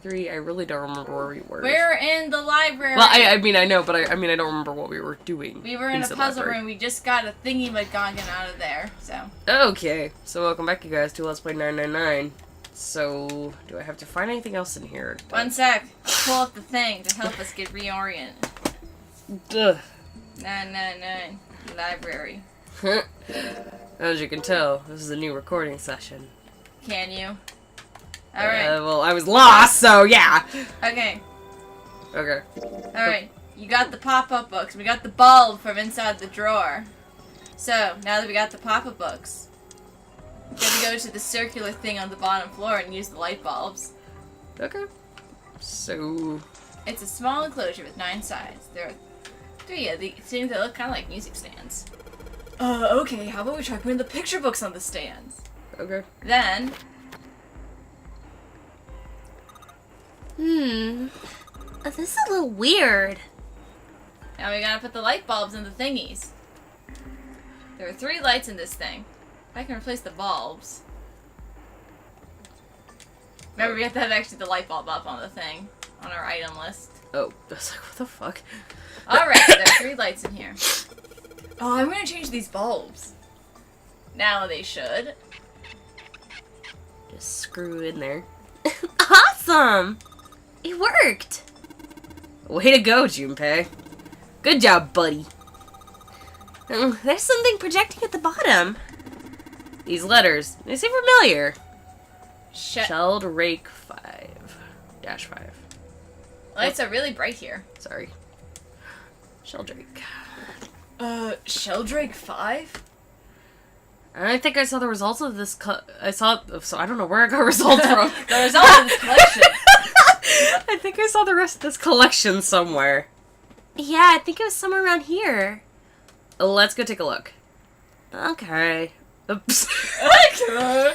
3. I really don't remember where we were. We're in the library. Well, I mean, I know, but I don't remember what we were doing. We were in a puzzle room. We just got a thingy-magongan out of there, so. Okay, so welcome back, you guys, to Let's Play 999. So, do I have to find anything else in here? One sec. I'll pull up the thing to help us get reoriented. Duh. 999. Library. As you can tell, this is a new recording session. Can you? Alright. Well, I was lost, so yeah. Okay. Okay. Alright. You got the pop-up books. We got the bulb from inside the drawer. So, now that we got the pop-up books, we're gonna go to the circular thing on the bottom floor and use the light bulbs. Okay. So... It's a small enclosure with 9 sides. There are 3 of the things that look kind of like music stands. Okay, how about we try putting the picture books on the stands? Okay. Then... This is a little weird. Now we gotta put the light bulbs in the thingies. There are 3 lights in this thing. If I can replace the bulbs... Remember, we have to have actually the light bulb up on the thing. On our item list. Oh, I was like, what the fuck? Alright, so there are 3 lights in here. Oh, I'm gonna change these bulbs. Now they should. Just screw in there. Awesome! It worked! Way to go, Junpei. Good job, buddy. There's something projecting at the bottom. These letters, they seem familiar. Shut. Sheldrake 5-5. Lights are really bright here. Sorry. Sheldrake. Sheldrake 5? I think I saw the results of this so I don't know where I got results from. The results of this collection. I think I saw the rest of this collection somewhere. Yeah, I think it was somewhere around here. Let's go take a look. Okay. Oops. Well,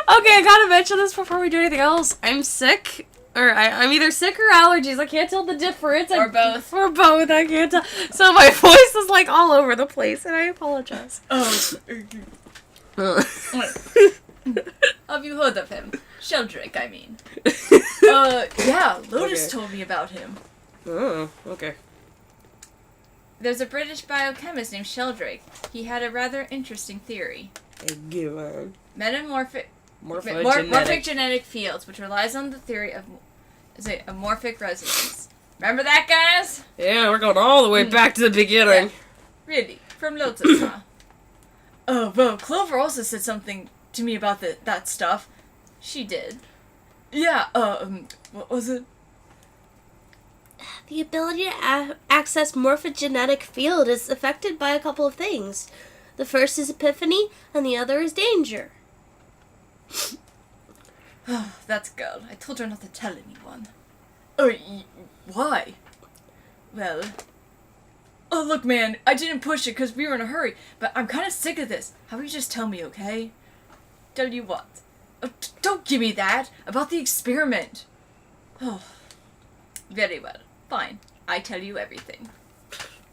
okay, I gotta mention this before we do anything else. I'm sick. Or I'm either sick or allergies. I can't tell the difference. Or both. Or both. I can't tell. So my voice is like all over the place, and I apologize. Have you heard of him? Sheldrake, I mean. Yeah, Lotus told me about him. Oh, okay. There's a British biochemist named Sheldrake. He had a rather interesting theory. Give on. Morphic genetic fields, which relies on the theory of morphic resonance. Remember that, guys? Yeah, we're going all the way back to the beginning. Yeah. Really, from Lotus, huh? Oh, well, Clover also said something to me about that stuff. She did. Yeah, what was it? The ability to access morphogenetic field is affected by a couple of things. The first is epiphany, and the other is danger. Oh, that's good. I told her not to tell anyone. Oh, why? Well... Oh, look, man, I didn't push it because we were in a hurry, but I'm kind of sick of this. How about you just tell me, okay? Tell you what? Don't give me that! About the experiment! Oh, very well. Fine. I tell you everything.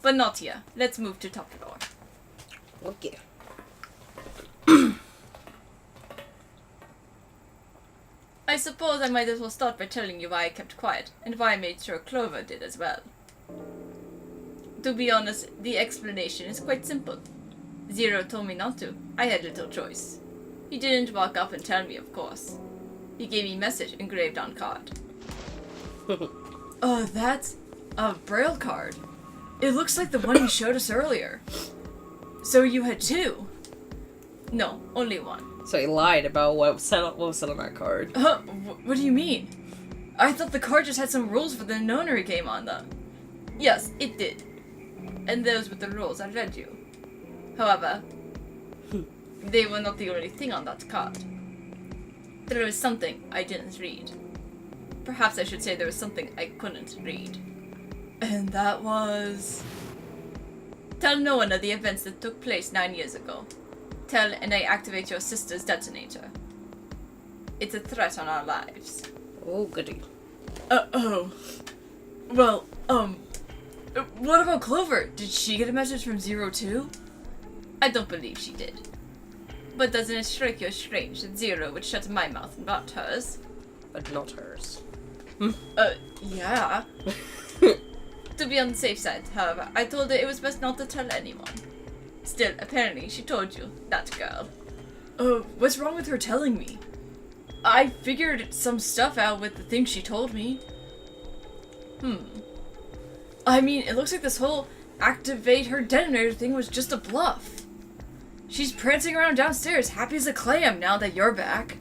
But not here. Let's move to top floor. Okay. I suppose I might as well start by telling you why I kept quiet, and why I made sure Clover did as well. To be honest, the explanation is quite simple. Zero told me not to. I had little choice. He didn't walk up and tell me, of course. He gave me a message engraved on card. Oh, that's a Braille card. It looks like the one you showed us earlier. So you had 2? No, only 1. So he lied about what was said on that card. What do you mean? I thought the card just had some rules for the Nonary game on them. Yes, it did. And those were the rules I read you. However, they were not the only thing on that card. There was something I didn't read. Perhaps I should say there was something I couldn't read. And that was... Tell no one of the events that took place 9 years ago. Tell and I activate your sister's detonator. It's a threat on our lives. Oh, goody. Well, what about Clover? Did she get a message from Zero too? I don't believe she did. But doesn't it strike you as strange that Zero would shut my mouth and not hers? But not hers. Yeah. To be on the safe side, however, I told her it was best not to tell anyone. Still, apparently, she told you, that girl. What's wrong with her telling me? I figured some stuff out with the things she told me. I mean, it looks like this whole activate her detonator thing was just a bluff. She's prancing around downstairs, happy as a clam now that you're back.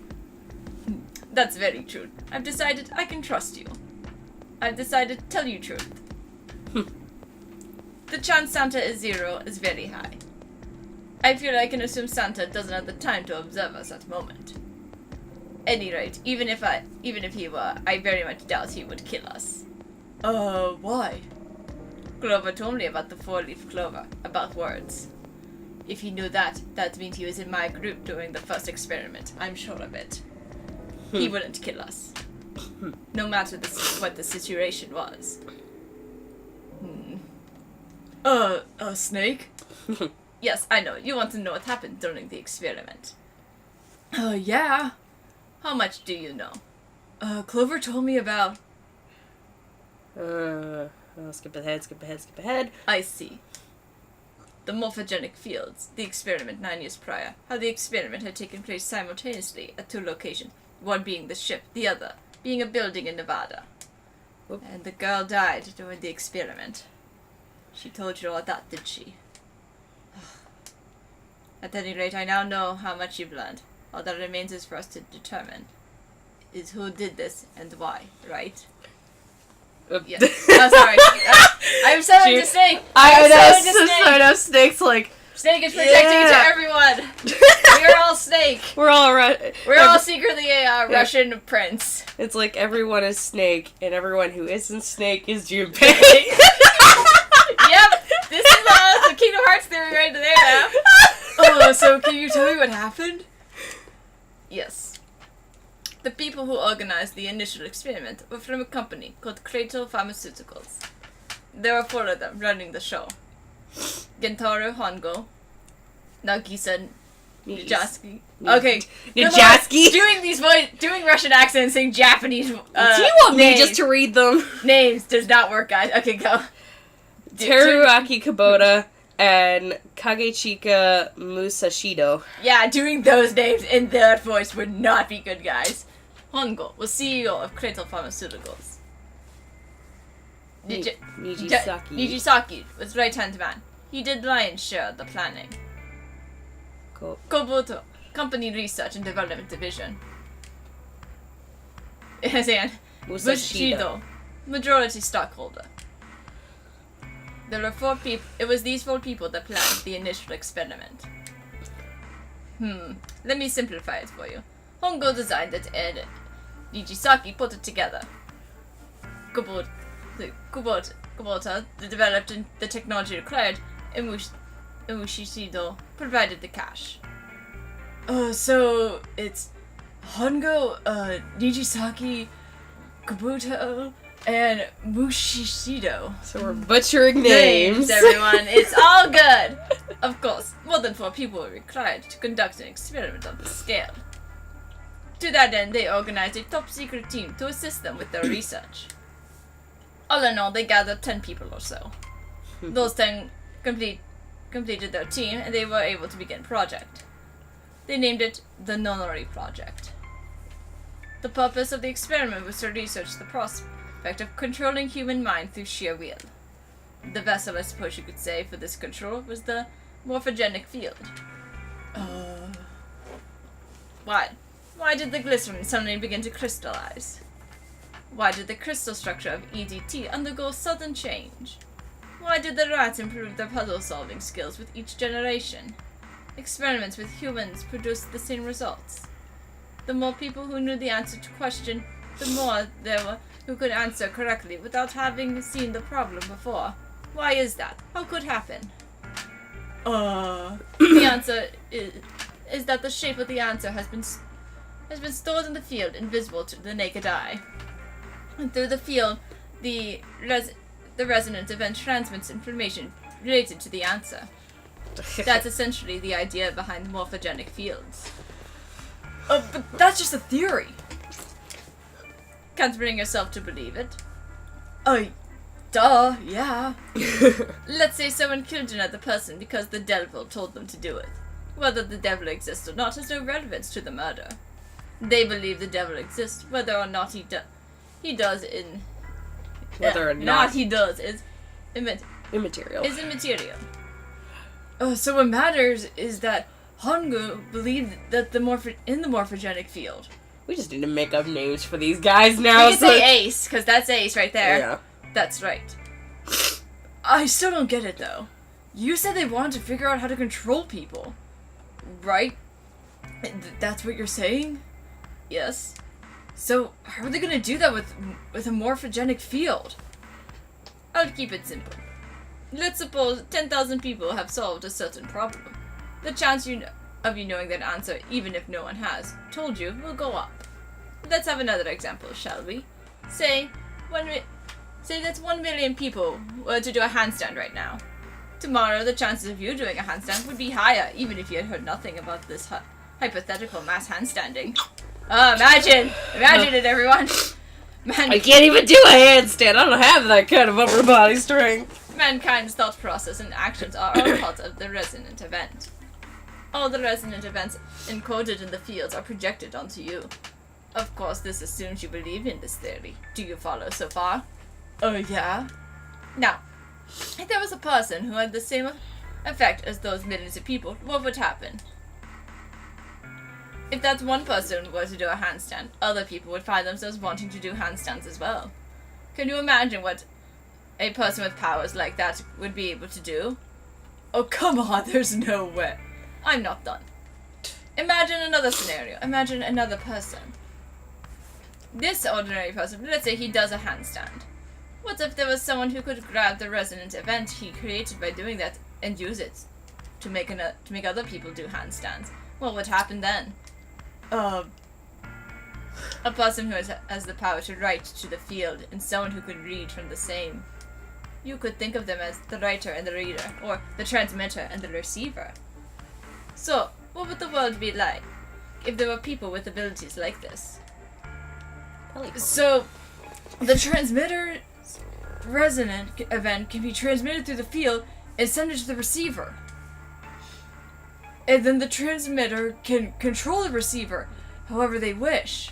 That's very true. I've decided I can trust you. I've decided to tell you truth. The chance Santa is Zero is very high. I feel I can assume Santa doesn't have the time to observe us at the moment. Any rate, even if he were, I very much doubt he would kill us. Why? Clover told me about the four-leaf clover, about words. If he knew that, that means he was in my group during the first experiment. I'm sure of it. He wouldn't kill us. No matter what the situation was. Snake? Yes, I know. You want to know what happened during the experiment. Yeah. How much do you know? Clover told me about... Skip ahead. I see. The morphogenic fields, the experiment 9 years prior, how the experiment had taken place simultaneously at two locations, one being the ship, the other being a building in Nevada. Oop. And the girl died during the experiment. She told you all that, did she? At any rate, I now know how much you've learned. All that remains is for us to determine is who did this and why, right? Yes. Oh, sorry. I'm so into Snake. I know Snake's like... Snake is protecting to everyone. We're all Snake. We're all We're all secretly a Russian prince. It's like everyone is Snake, and everyone who isn't Snake is Junpei. Yep. This is the Kingdom Hearts theory right there now. Oh, so can you tell me what happened? Yes. The people who organized the initial experiment were from a company called BAGEL Pharmaceuticals. There were 4 of them running the show. Gentaro Hongo, Nagisa Nijaski. Okay, Nijaski? Doing Russian accents, saying Japanese Do you want me just to read them? Names does not work, guys. Okay, go. Teruaki Kubota and Kagechika Musashido. Yeah, doing those names in that voice would not be good, guys. Hongo was CEO of BAGEL Pharmaceuticals. Nijisaki was right-hand man. He did lion's share of the planning. Kobuto, company research and development division. And Musashido, majority stockholder. There were 4 people. It was these 4 people that planned the initial experiment. Let me simplify it for you. Hongo designed it and Nijisaki put it together. Kubota developed the technology required, and Musashido provided the cash. So it's Hongo, Nijisaki, Kubota, and Musashido. So we're butchering names. Everyone. It's all good. Of course, more than 4 people were required to conduct an experiment of this scale. To that end, they organized a top-secret team to assist them with their research. All in all, they gathered 10 people or so. Those 10 completed their team, and they were able to begin project. They named it the Nonary Project. The purpose of the experiment was to research the prospect of controlling human mind through sheer will. The vessel, I suppose you could say, for this control was the morphogenic field. Why did the glycerin suddenly begin to crystallize? Why did the crystal structure of EDT undergo sudden change? Why did the rats improve their puzzle-solving skills with each generation? Experiments with humans produced the same results. The more people who knew the answer to question, the more there were who could answer correctly without having seen the problem before. Why is that? How could happen? The answer is that the shape of the answer has been stored in the field, invisible to the naked eye. And through the field, the resonant event transmits information related to the answer. That's essentially the idea behind morphogenic fields. But that's just a theory. Can't bring yourself to believe it. Duh, yeah. Let's say someone killed another person because the devil told them to do it. Whether the devil exists or not has no relevance to the murder. They believe the devil exists, whether or not he does in... Whether or not he does is immaterial. Is immaterial. So what matters is that Hongu believed that in the morphogenic field. We just need to make up names for these guys now. We can say Ace, because that's Ace right there. Yeah. That's right. I still don't get it, though. You said they wanted to figure out how to control people. Right? That's what you're saying? Yes. So, how are they gonna do that with a morphogenic field? I'll keep it simple. Let's suppose 10,000 people have solved a certain problem. The chance of you knowing that answer, even if no one has told you, will go up. Let's have another example, shall we? Say that's 1 million people were to do a handstand right now. Tomorrow, the chances of you doing a handstand would be higher, even if you had heard nothing about this hypothetical mass handstanding. Imagine it, everyone. I can't even do a handstand. I don't have that kind of upper body strength. Mankind's thought process and actions are all part of the resonant event. All the resonant events encoded in the fields are projected onto you. Of course, this assumes you believe in this theory. Do you follow so far? Oh, yeah? Now, if there was a person who had the same effect as those millions of people, what would happen? If that one person were to do a handstand, other people would find themselves wanting to do handstands as well. Can you imagine what a person with powers like that would be able to do? Oh, come on, there's no way. I'm not done. Imagine another scenario. Imagine another person. This ordinary person, let's say he does a handstand. What if there was someone who could grab the resonant event he created by doing that and use it to make other people do handstands? What would happen then? A person who has the power to write to the field and someone who could read from the same. You could think of them as the writer and the reader, or the transmitter and the receiver. So, what would the world be like if there were people with abilities like this? So, the transmitter resonant event can be transmitted through the field and sent it to the receiver. And then the transmitter can control the receiver however they wish.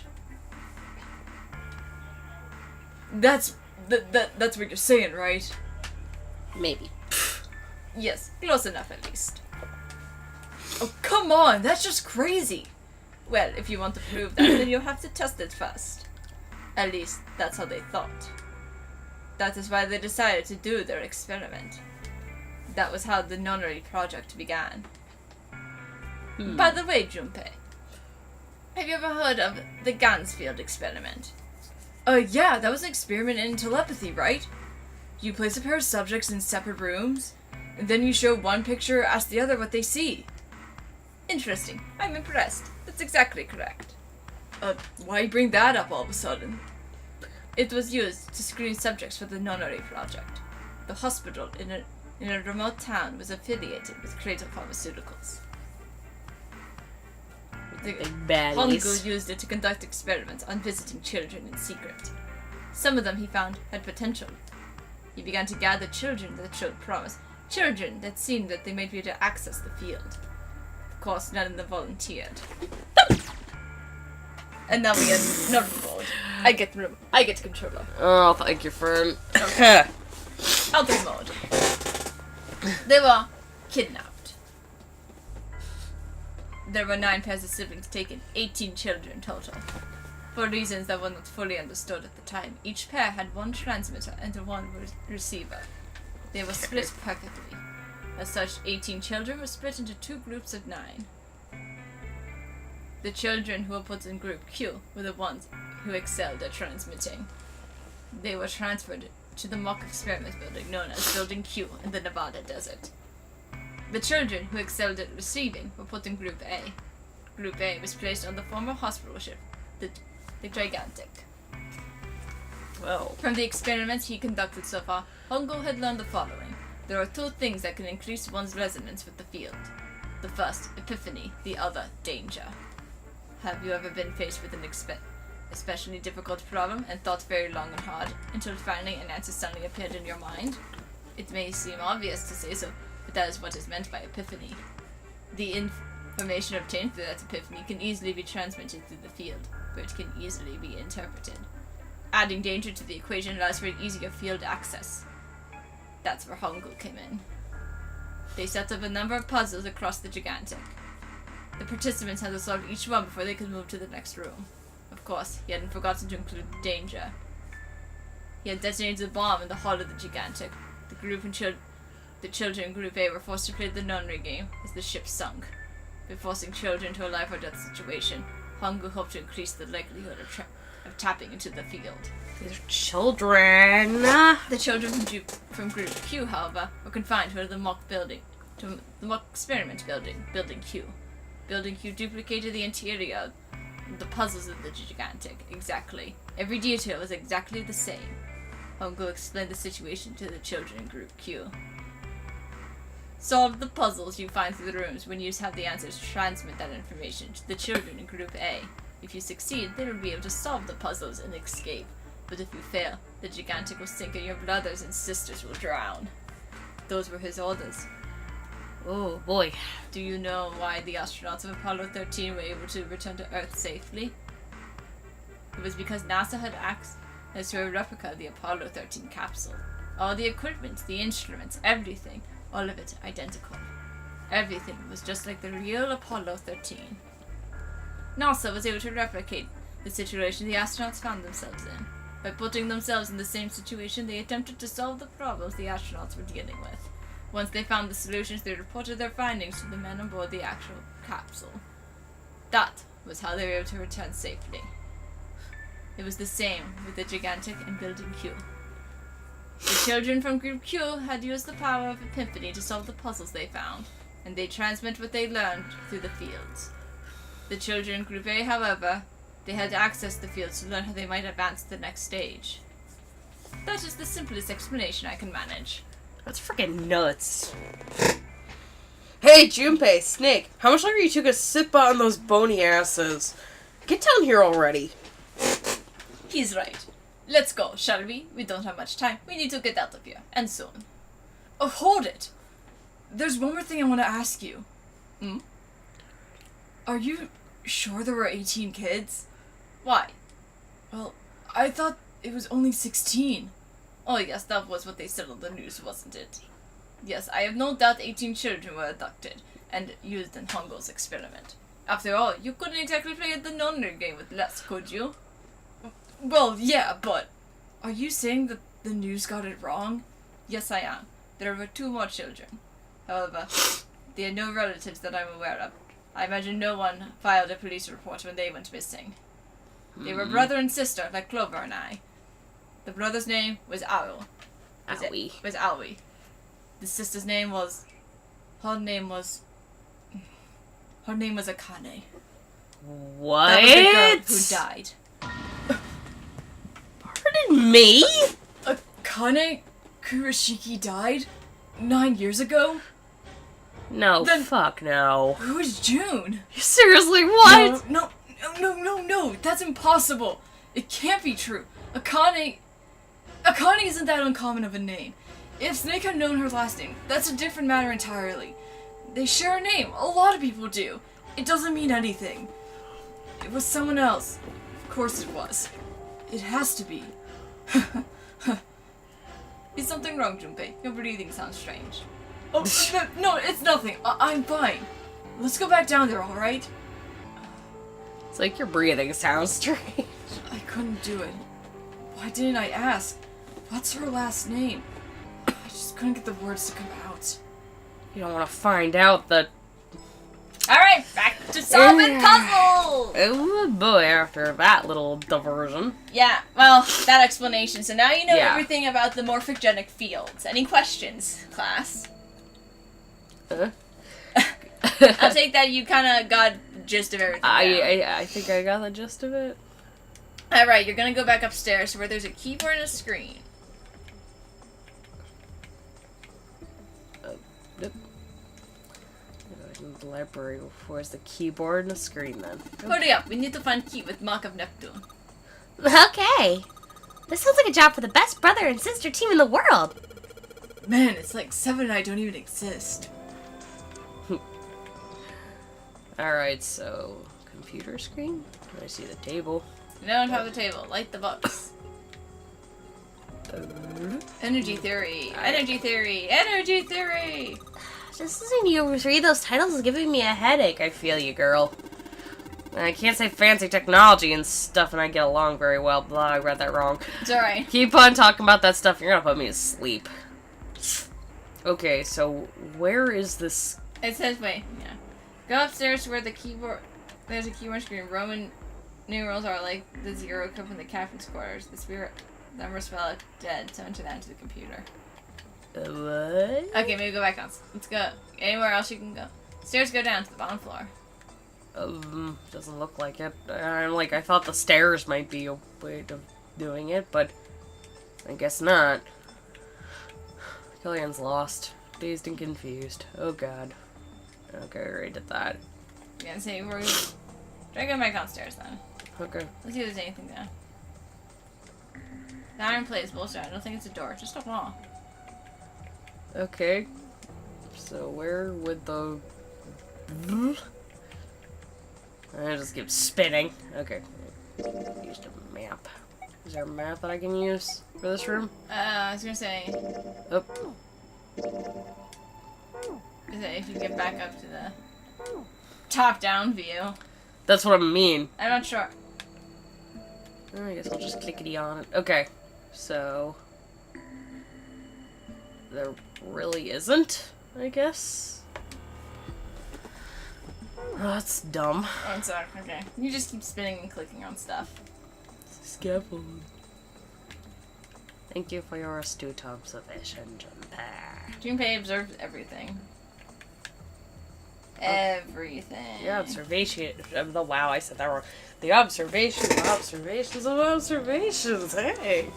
That's what you're saying, right? Maybe. Yes, close enough at least. Oh, come on, that's just crazy. Well, if you want to prove that, then you'll have to test it first. At least, that's how they thought. That is why they decided to do their experiment. That was how the Nonary project began. By the way, Junpei, have you ever heard of the Gansfield experiment? Yeah, that was an experiment in telepathy, right? You place a pair of subjects in separate rooms, and then you show one picture, ask the other what they see. Interesting. I'm impressed. That's exactly correct. Why bring that up all of a sudden? It was used to screen subjects for the Nonary project. The hospital in a remote town was affiliated with Cradle Pharmaceuticals. The Hongu used it to conduct experiments on visiting children in secret. Some of them he found had potential. He began to gather children that showed promise, children that seemed that they might be able to access the field. Of course, none of them volunteered. And now we get normal mode. I get controller. Oh, thank you, Fern. Okay. Alter mode. They were kidnapped. There were 9 pairs of siblings taken, 18 children total. For reasons that were not fully understood at the time, each pair had one transmitter and one receiver. They were split perfectly. As such, 18 children were split into 2 groups of 9. The children who were put in Group Q were the ones who excelled at transmitting. They were transferred to the mock experiment building known as Building Q in the Nevada desert. The children who excelled at receiving were put in Group A. Group A was placed on the former hospital ship, the Gigantic. Well. From the experiments he conducted so far, Hongo had learned the following. There are two things that can increase one's resonance with the field. The first, epiphany. The other, danger. Have you ever been faced with an especially difficult problem and thought very long and hard until finally an answer suddenly appeared in your mind? It may seem obvious to say so, but that is what is meant by epiphany. The information obtained through that epiphany can easily be transmitted through the field, where it can easily be interpreted. Adding danger to the equation allows for easier field access. That's where Hongul came in. They set up a number of puzzles across the Gigantic. The participants had to solve each one before they could move to the next room. Of course, he hadn't forgotten to include danger. He had detonated a bomb in the hull of the Gigantic. The group and the children in Group A were forced to play the Nonary game as the ship sunk. By forcing children to a life or death situation, Hongul hoped to increase the likelihood of tapping into the field. These are children. The children from Group Q, however, were confined to the mock experiment building, Building Q. Building Q duplicated the interior of the puzzles of the Gigantic, exactly. Every detail was exactly the same. Hongul explained the situation to the children in Group Q. Solve the puzzles you find through the rooms. When you have the answers, transmit that information to the children in Group A. If you succeed, they will be able to solve the puzzles and escape. But if you fail, the Gigantic will sink and your brothers and sisters will drown. Those were his orders. Oh boy. Do you know why the astronauts of Apollo 13 were able to return to Earth safely? It was because NASA had access to a replica of the Apollo 13 capsule. All the equipment, the instruments, everything, all of it identical. Everything was just like the real Apollo 13. NASA was able to replicate the situation the astronauts found themselves in. By putting themselves in the same situation, they attempted to solve the problems the astronauts were dealing with. Once they found the solutions, they reported their findings to the men on board the actual capsule. That was how they were able to return safely. It was the same with the Gigantic and Building Q. The children from Group Q had used the power of epiphany to solve the puzzles they found, and they transmit what they learned through the fields. The children in Group A, however, they had to access the fields to learn how they might advance to the next stage. That is the simplest explanation I can manage. That's freaking nuts. Hey, Junpei, Snake, how much longer you took a sip on those bony asses? Get down here already. He's right. Let's go, shall we? We don't have much time. We need to get out of here, and soon. Oh, hold it! There's one more thing I want to ask you. Are you sure there were 18 kids? Why? Well, I thought it was only 16. Oh yes, that was what they said on the news, wasn't it? Yes, I have no doubt 18 children were abducted and used in Hongul's experiment. After all, you couldn't exactly play the Nonary game with less, could you? Well, yeah, but... Are you saying that the news got it wrong? Yes, I am. There were 2 more children. However, they had no relatives that I'm aware of. I imagine no one filed a police report when they went missing. They were brother and sister, like Clover and I. The brother's name was Owl. Was Owie. The sister's name was... Her name was Akane. What? That was the girl who died. Pardon me? Akane Kurashiki died 9 years ago? No, Then- fuck no. Who is June? Seriously, what? No, that's impossible. It can't be true. Akane isn't that uncommon of a name. If Snake had known her last name, that's a different matter entirely. They share a name. A lot of people do. It doesn't mean anything. It was someone else. Of course it was. It has to be. Is something wrong, Junpei? Your breathing sounds strange. Oh, no, it's nothing. I'm fine. Let's go back down there, alright? It's like your breathing sounds strange. I couldn't do it. Why didn't I ask? What's her last name? I just couldn't get the words to come out. You don't want to find out that... Alright, back to solving puzzles! Oh boy, after that little diversion. Yeah, well, that explanation. So now you know Yeah. everything about the morphogenic fields. Any questions, class? I'll take that you kind of got the gist of everything. I think I got the gist of it. Alright, you're gonna go back upstairs where there's a keyboard and a screen. Yep. In the library. Where's the keyboard and the screen then? Hurry up, we need to find key with Mark of Neptune. Okay. This sounds like a job for the best brother and sister team in the world. Man, it's like Seven and I don't even exist. Alright, so computer screen? I see the table. Now on top of the table, light the books. Energy theory, energy theory, energy theory! Just listening to you read those titles is giving me a headache. I feel you, girl. I can't say fancy technology and stuff and I get along very well. Blah, I read that wrong. It's alright. Keep on talking about that stuff, you're gonna put me to sleep. Okay, so where is this? It says, wait, yeah. Go upstairs to where the keyboard, there's a keyboard screen. Roman numerals are like the 0 come from the captain's quarters. The spirit numbers spell out dead, so enter that into the computer. What? Okay, maybe go back on. Let's go. Anywhere else you can go. Stairs go down to the bottom floor. Doesn't look like it. I thought the stairs might be a way of doing it, but I guess not. Killian's lost. Dazed and confused. Oh god. Okay, I already did that. Yeah, say we're try going back downstairs then. Okay. Let's see if there's anything there. The iron plate is bullshit. I don't think it's a door, just a wall. Okay. So where would the... I just keep spinning. Okay. Used a map. Is there a map that I can use for this room? I was gonna say, Oh. is that if you get back up to the top-down view. That's what I mean. I'm not sure. I guess I'll just clickety on it. Okay. So... there really isn't, I guess. Oh, that's dumb. Oh, it's okay. You just keep spinning and clicking on stuff. Scaffold. Thank you for your astute observation, Junpei. Junpei observes everything. Everything. The observation of the wow, I said that wrong. The observations of observations. Hey.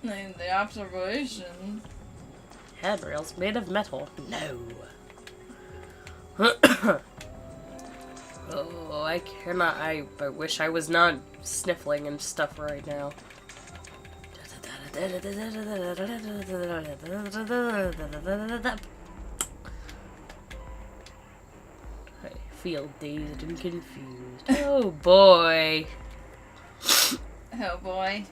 The observation. Handrails made of metal. No. Oh, I cannot. I wish I was not sniffling and stuff right now. I feel dazed and confused. Oh boy. Oh boy.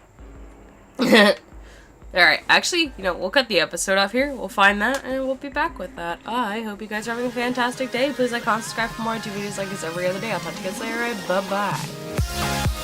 Alright, actually, we'll cut the episode off here. We'll find that, and we'll be back with that. I hope you guys are having a fantastic day. Please like, comment, subscribe for more YouTube videos like this every other day. I'll talk to you guys later. Bye-bye.